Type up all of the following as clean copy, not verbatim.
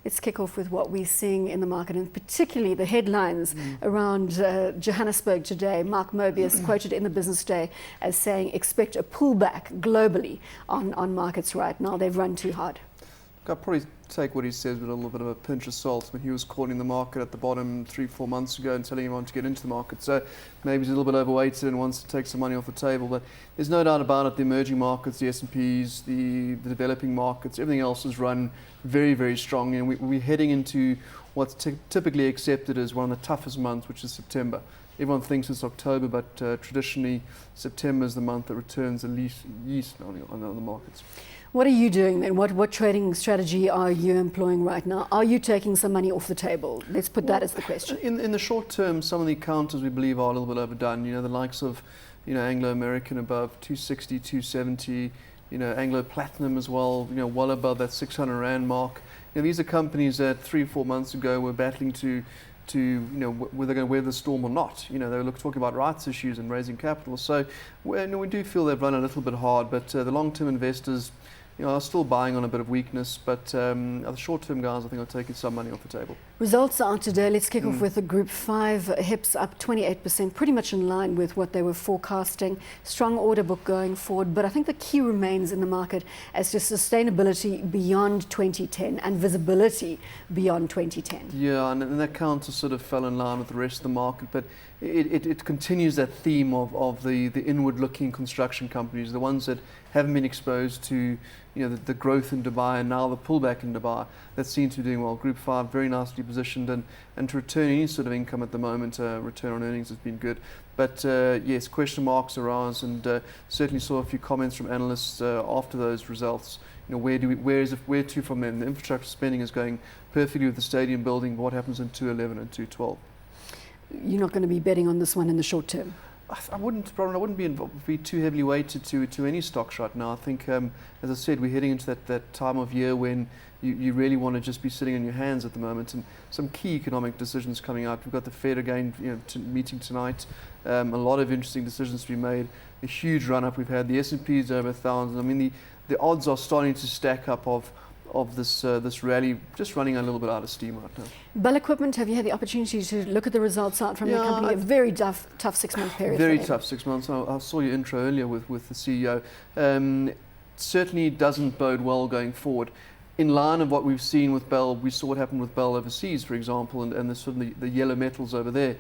Let's kick off with what we're seeing in the market, and particularly the headlines around Johannesburg today. Mark Mobius quoted in the Business Day as saying, expect a pullback globally on markets right now. They've run too hard. I'd probably take what he says with a little bit of a pinch of salt. When he was calling the market at the bottom 3-4 months ago and telling everyone to get into the market. So maybe he's a little bit overweighted and wants to take some money off the table. But there's no doubt about it, the emerging markets, the S&Ps, the developing markets, everything else has run very, very strongly. And we're heading into what's typically accepted as one of the toughest months, which is September. Everyone thinks it's October, but traditionally September is the month that returns the least on the markets. What are you doing then? What trading strategy are you employing right now? Are you taking some money off the table? Let's put that as the question. In the short term, some of the counters we believe are a little bit overdone. You know, the likes of, Anglo American above 260, 270, Anglo Platinum as well, well above that 600 Rand mark. These are companies that 3-4 months ago were battling to whether they're going to weather the storm or not. They were talking about rights issues and raising capital. So we do feel they've run a little bit hard, but the long-term investors are still buying on a bit of weakness, but the short-term guys, I think, are taking some money off the table. Results are today. Let's kick off with the Group 5. HIPs up 28%, pretty much in line with what they were forecasting. Strong order book going forward, but I think the key remains in the market as to sustainability beyond 2010 and visibility beyond 2010. Yeah, and that counter sort of fell in line with the rest of the market, but it continues that theme of the inward-looking construction companies, the ones that haven't been exposed to the growth in Dubai and now the pullback in Dubai, that seem to be doing well. Group 5 very nicely positioned, and to return any sort of income at the moment, return on earnings has been good. But yes, question marks arise, and certainly saw a few comments from analysts after those results. Where to from then? The infrastructure spending is going perfectly with the stadium building. What happens in 2011 and 2012? You're not going to be betting on this one in the short term? I wouldn't be too heavily weighted to any stocks right now. I think, as I said, we're heading into that time of year when you really want to just be sitting on your hands at the moment, and some key economic decisions coming out. We've got the Fed again, meeting tonight. A lot of interesting decisions to be made. A huge run up we've had. The S&P is over 1,000. I mean, the odds are starting to stack up of this rally just running a little bit out of steam right now. Bell Equipment, have you had the opportunity to look at the results out from the company? A very tough 6-month period. Very tough 6 months. I saw your intro earlier with the CEO. Certainly doesn't bode well going forward. In line of what we've seen with Bell, we saw what happened with Bell overseas, for example, and the sort of the yellow metals over there,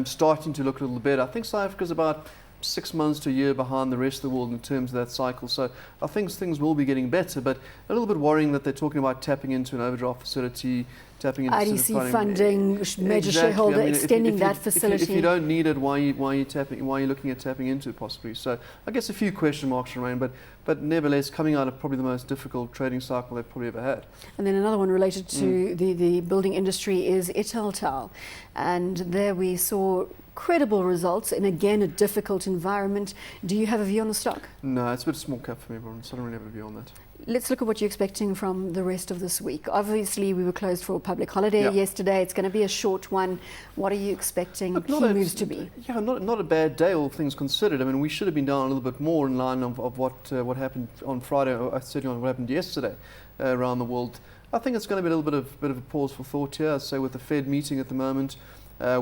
starting to look a little better. I think South Africa's about 6 months to a year behind the rest of the world in terms of that cycle. So I think things will be getting better, but a little bit worrying that they're talking about tapping into an overdraft facility, tapping into IDC funding, major shareholder extending that facility. If you don't need it, why are you looking at tapping into it possibly? So I guess a few question marks remain, but nevertheless coming out of probably the most difficult trading cycle they've probably ever had. And then another one related to the building industry is Italtile, and there we saw credible results in, again, a difficult environment. Do you have a view on the stock? No, it's a bit small cap for me, Bronwyn, so I don't really have a view on that. Let's look at what you're expecting from the rest of this week. Obviously, we were closed for a public holiday yesterday. It's going to be a short one. What are you expecting key moves to be? Yeah, not a bad day, all things considered. I mean, we should have been down a little bit more in line of what happened on Friday, or certainly on what happened yesterday around the world. I think it's going to be a little bit of a pause for thought here. I'd say with the Fed meeting at the moment,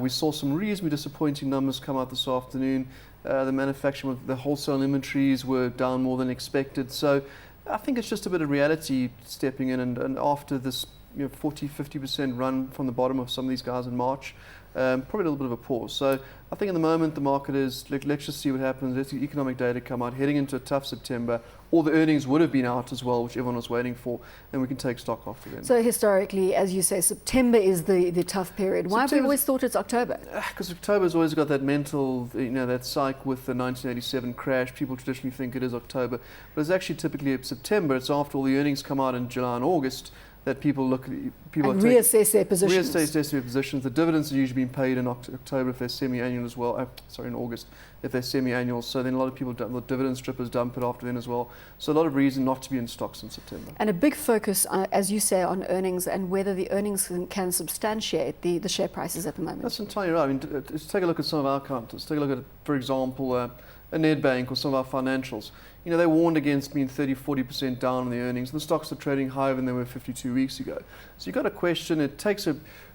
we saw some reasonably disappointing numbers come out this afternoon. The manufacturing, the wholesale inventories were down more than expected. So I think it's just a bit of reality stepping in, and after this 40-50% run from the bottom of some of these guys in March, probably a little bit of a pause. So I think at the moment the market is, let's just see what happens. Let's see economic data come out, heading into a tough September. All the earnings would have been out as well, which everyone was waiting for, and we can take stock after then. So historically, as you say, September is the tough period. Why have we always thought it's October? Because October's always got that mental, that psych with the 1987 crash. People traditionally think it is October, but it's actually typically September. It's after all the earnings come out in July and August that people reassess their positions. Reassess their positions. The dividends are usually being paid in October if they're semi-annual as well. In August if they're semi-annual. So then a lot of people, the dividend strippers dump it after then as well. So a lot of reason not to be in stocks in September. And a big focus, as you say, on earnings and whether the earnings can substantiate the share prices at the moment. That's entirely right. I mean, let's take a look at some of our counters. Take a look at, for example, a Nedbank or some of our financials. You know, they warned against being 30-40% down on the earnings. The stocks are trading higher than they were 52 weeks ago. So you've got to question, it takes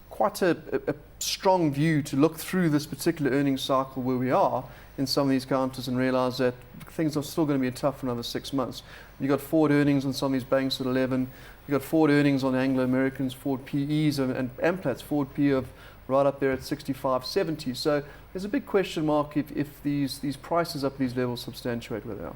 quite a strong view to look through this particular earnings cycle where we are in some of these counters and realise that things are still going to be tough for another 6 months. You've got forward earnings on some of these banks at 11. You've got forward earnings on Anglo Americans, forward PEs, and Amplat's forward PE of right up there at 65, 70. So there's a big question mark if these prices up at these levels substantiate where they are.